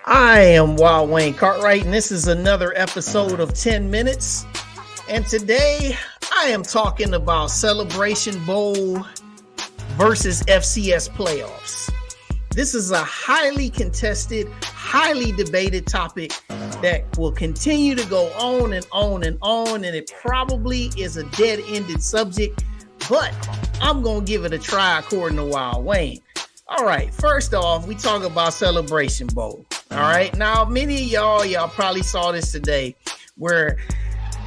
I am Wild Wayne Cartwright, and this is another episode of 10 Minutes. And today I am talking about Celebration Bowl versus FCS playoffs. This is a highly contested, highly debated topic that will continue to go on and on and on, and it probably is a dead-ended subject, but I'm going to give it a try according to Wild Wayne. All right, first off, we talk about Celebration Bowl. All right, now many of y'all probably saw this today where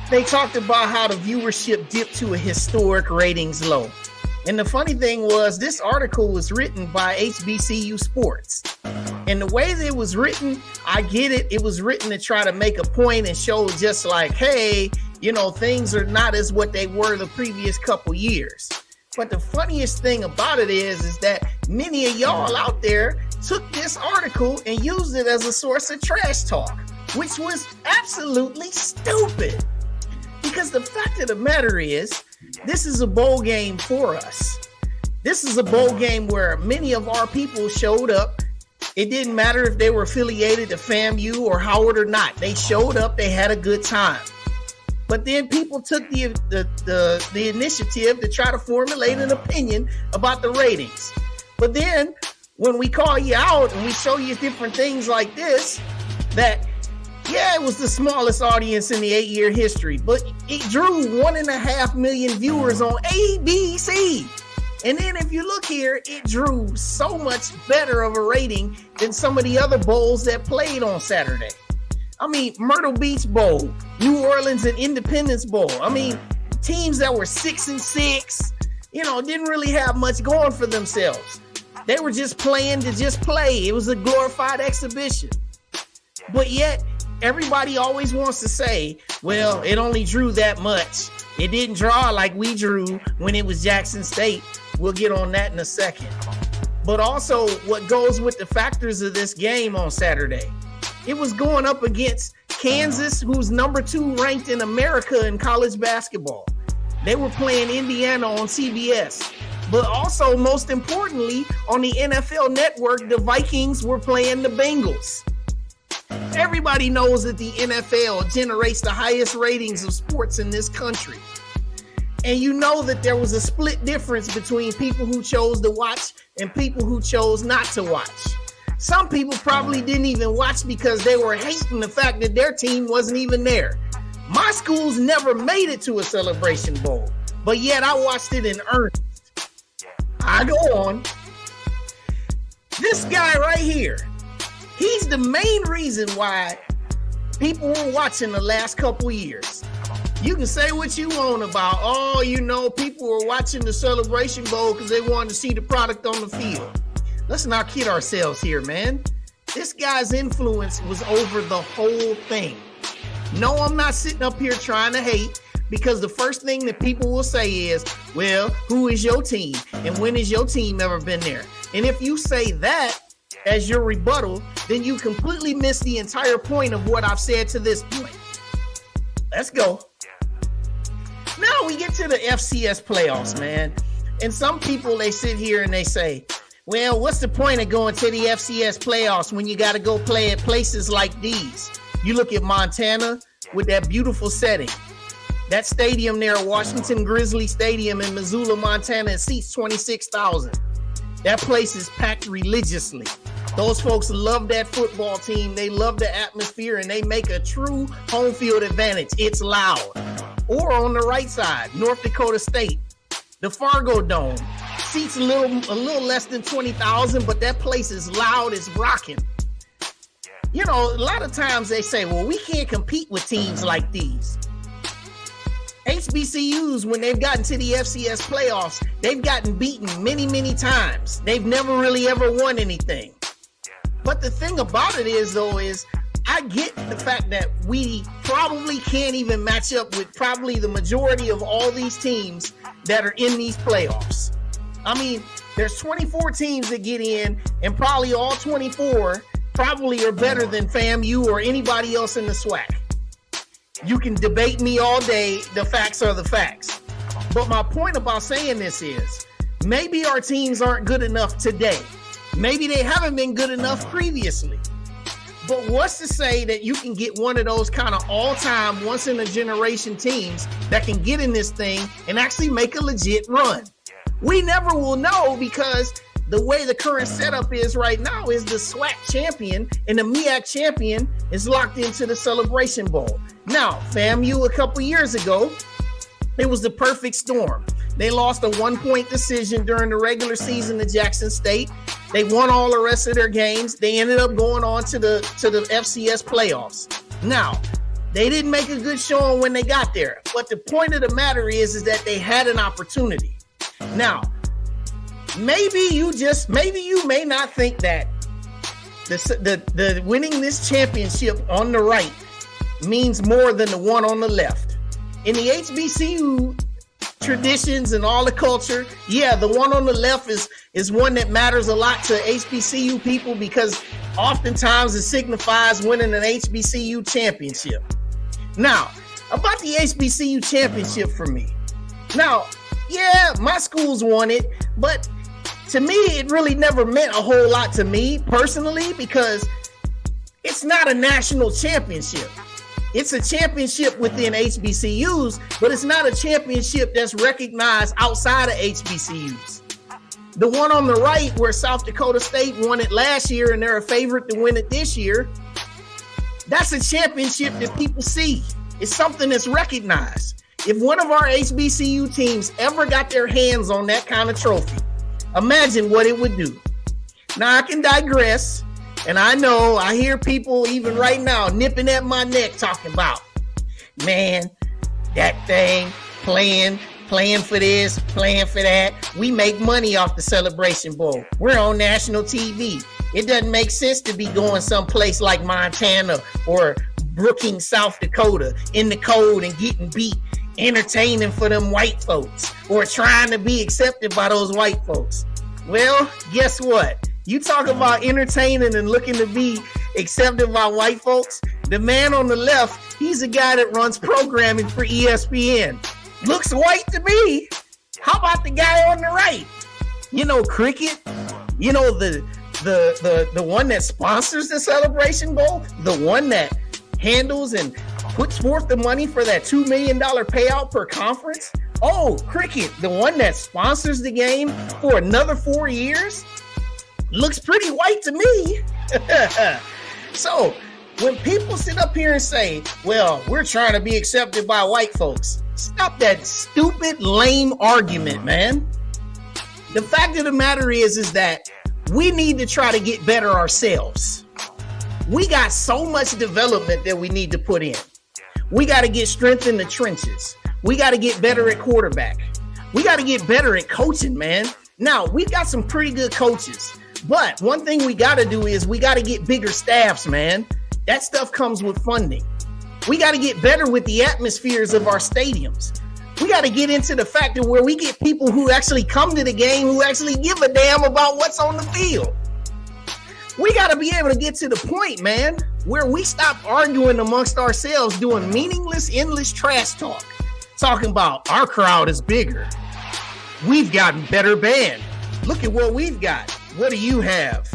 they talked about how the viewership dipped to a historic ratings low. And the funny thing was, this article was written by HBCU Sports. And the way that it was written, I get it. It was written to try to make a point and show just like, hey, you know, things are not as what they were the previous couple years. But the funniest thing about it is that many of y'all out there took this article and used it as a source of trash talk, which was absolutely stupid. Because the fact of the matter is, this is a bowl game for us. This is a bowl game where many of our people showed up. It didn't matter if they were affiliated to FAMU or Howard or not. They showed up. They had a good time. But then people took the initiative to try to formulate an opinion about the ratings. But then when we call you out and we show you different things like this, that, yeah, it was the smallest audience in the 8-year history, but it drew 1.5 million viewers on ABC. And then if you look here, it drew so much better of a rating than some of the other bowls that played on Saturday. I mean, Myrtle Beach Bowl, New Orleans and Independence Bowl. I mean, teams that were 6-6, you know, didn't really have much going for themselves. They were just playing to just play. It was a glorified exhibition. But yet, everybody always wants to say, well, it only drew that much. It didn't draw like we drew when it was Jackson State. We'll get on that in a second. But also, what goes with the factors of this game on Saturday? It was going up against Kansas, who's number 2 ranked in America in college basketball. They were playing Indiana on CBS. But also, most importantly, on the NFL Network, the Vikings were playing the Bengals. Everybody knows that the NFL generates the highest ratings of sports in this country. And you know that there was a split difference between people who chose to watch and people who chose not to watch. Some people probably didn't even watch because they were hating the fact that their team wasn't even there. My school's never made it to a Celebration Bowl, but yet I watched it in earnest. I go on. This guy right here, he's the main reason why people were watching the last couple years. You can say what you want about, oh, you know, people were watching the Celebration Bowl because they wanted to see the product on the field. Let's not kid ourselves here, man. This guy's influence was over the whole thing. No, I'm not sitting up here trying to hate, because the first thing that people will say is, well, who is your team? And when has your team ever been there? And if you say that as your rebuttal, then you completely miss the entire point of what I've said to this point. Let's go. Now we get to the FCS playoffs, man. And some people, they sit here and they say, well, what's the point of going to the FCS playoffs when you got to go play at places like these? You look at Montana with that beautiful setting. That stadium there, Washington Grizzly Stadium in Missoula, Montana, it seats 26,000. That place is packed religiously. Those folks love that football team. They love the atmosphere, and they make a true home field advantage. It's loud. Or on the right side, North Dakota State, the Fargo Dome. Seats a little less than 20,000, but that place is loud, it's rocking. You know, a lot of times they say, well, we can't compete with teams like these. HBCUs, when they've gotten to the FCS playoffs, they've gotten beaten many, many times. They've never really ever won anything. But the thing about it is, though, is I get the fact that we probably can't even match up with probably the majority of all these teams that are in these playoffs. I mean, there's 24 teams that get in, and probably all 24 probably are better than FAMU or anybody else in the SWAC. You can debate me all day. The facts are the facts. But my point about saying this is, maybe our teams aren't good enough today. Maybe they haven't been good enough previously. But what's to say that you can get one of those kind of all-time, once-in-a-generation teams that can get in this thing and actually make a legit run? We never will know, because the way the current setup is right now is the SWAC champion and the MEAC champion is locked into the Celebration Bowl. Now, FAMU a couple years ago, it was the perfect storm. They lost a 1-point decision during the regular season to Jackson State. They won all the rest of their games. They ended up going on to the FCS playoffs. Now, they didn't make a good showing when they got there. But the point of the matter is that they had an opportunity. Now, maybe you may not think that the winning this championship on the right means more than the one on the left. In the HBCU traditions and all the culture, yeah, the one on the left is one that matters a lot to HBCU people, because oftentimes it signifies winning an HBCU championship. Now, about the HBCU championship for me. Now, yeah, my schools won it, but to me, it really never meant a whole lot to me personally, because it's not a national championship. It's a championship within HBCUs, but it's not a championship that's recognized outside of HBCUs. The one on the right, where South Dakota State won it last year and they're a favorite to win it this year, that's a championship that people see. It's something that's recognized. If one of our HBCU teams ever got their hands on that kind of trophy, imagine what it would do. Now, I can digress. And I know I hear people even right now nipping at my neck talking about, man, that thing, playing for this, playing for that. We make money off the Celebration Bowl. We're on national TV. It doesn't make sense to be going someplace like Montana or Brookings, South Dakota in the cold and getting beat, entertaining for them white folks, or trying to be accepted by those white folks. Well, guess what? You talk about entertaining and looking to be accepted by white folks. The man on the left, he's a guy that runs programming for ESPN. Looks white to me. How about the guy on the right? You know, cricket. You know, the one that sponsors the Celebration Bowl, the one that handles and puts forth the money for that $2 million payout per conference. Oh, cricket, the one that sponsors the game for another 4 years. Looks pretty white to me. So when people sit up here and say, well, we're trying to be accepted by white folks, stop that stupid, lame argument, man. The fact of the matter is that we need to try to get better ourselves. We got so much development that we need to put in. We got to get strength in the trenches. We got to get better at quarterback. We got to get better at coaching, man. Now, we've got some pretty good coaches. But one thing we got to do is we got to get bigger staffs, man. That stuff comes with funding. We got to get better with the atmospheres of our stadiums. We got to get into the fact that where we get people who actually come to the game, who actually give a damn about what's on the field. We got to be able to get to the point, man, where we stop arguing amongst ourselves, doing meaningless, endless trash talk, talking about our crowd is bigger. We've gotten better band. Look at what we've got. What do you have?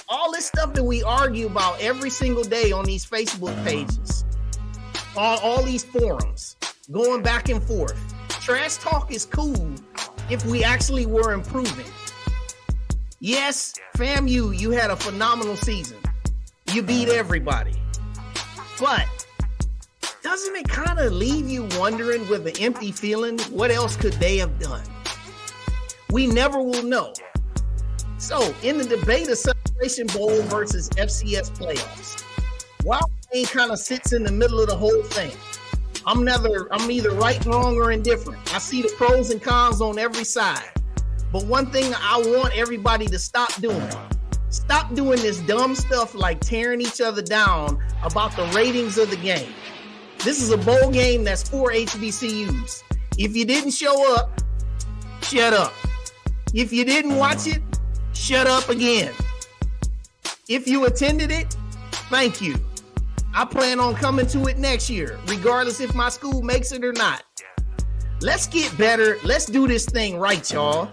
All this stuff that we argue about every single day on these Facebook pages, all these forums, going back and forth. Trash talk is cool if we actually were improving. Yes, FAMU, you had a phenomenal season. You beat everybody. But doesn't it kind of leave you wondering with an empty feeling, what else could they have done? We never will know. So, in the debate of Celebration Bowl versus FCS playoffs, Wild Wayne kind of sits in the middle of the whole thing. I'm either right, wrong, or indifferent. I see the pros and cons on every side. But one thing I want everybody to stop doing this dumb stuff like tearing each other down about the ratings of the game. This is a bowl game that's for HBCUs. If you didn't show up, shut up. If you didn't watch it, shut up again. If you attended it, thank you. I plan on coming to it next year, regardless if my school makes it or not. Let's get better. Let's do this thing right, y'all,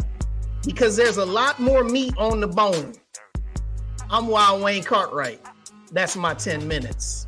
because there's a lot more meat on the bone. I'm Wild Wayne Cartwright. That's my 10 minutes.